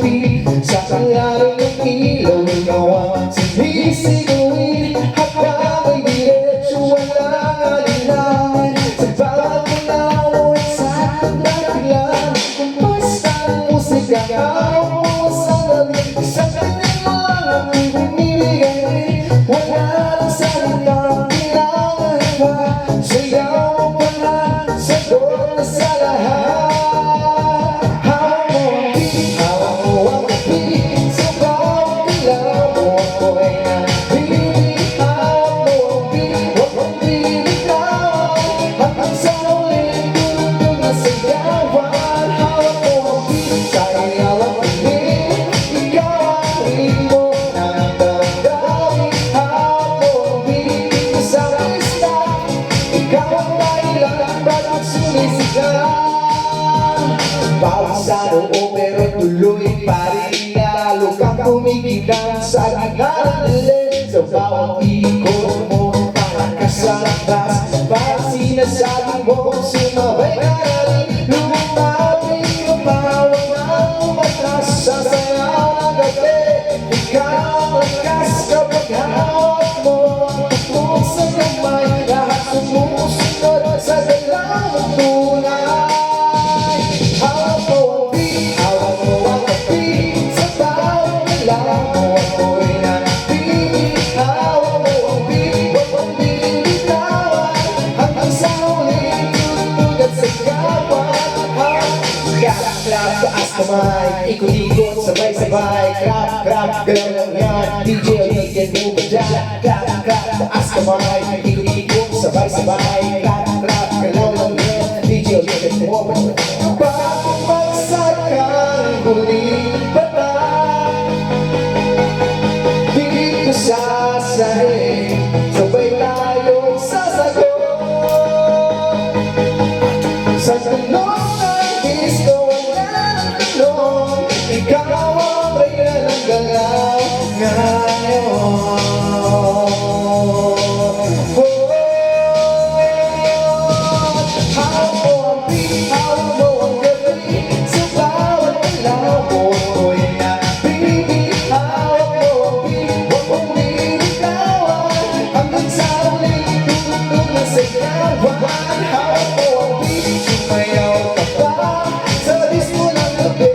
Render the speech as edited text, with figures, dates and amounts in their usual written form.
beat sa araw ng ilaw ikaw ang sumisigawin habang may diretso walang alinlangan sa bawat ilaw ay sa'king dahilan kung basta ang musika ikaw mo sa labi isang ganyan lang ang ibinibigay wala lang salitang kailangan pa sayaw pa lang sagot na sa lahat. Bawat sa noo pero tuloy pa rin lalo kang kumikilang sa gitna ng dilim sa bawat ikot mo parang kasalabas parang sinasabi mo sumabay ka na rin lumabay ka pa walang umatras sa sayaw ng gabi ikaw ang lakas kapag hawak mo tutok sa kamay lahat sumusunod sa galaw ng tunay. Clap, taas kamay, ikot-ikot, sabay-sabay. Clap, clap, galaw lang yan. DJ, ulitin mo ba dyan? Clap, clap, taas kamay, ikot-ikot, sabay-sabay. Clap, clap, galaw lang yan. DJ, ulitin mo ba dyan? Pagpagsak ang huling bata di ko sasahin sabay tayong sasagot sa tanong ng disco. Ikaw ang reyna ng galaw ngayon. Hawak mo ang beat, hawak mo ang gabi sa bawat ilaw mo ko'y nabibig. Hawak mo ang beat, huwag mong binitawan hanggang sa uling tutulog na sayawan. Hawak mo ang beat, sumayaw ka pa sa disco ng gabi.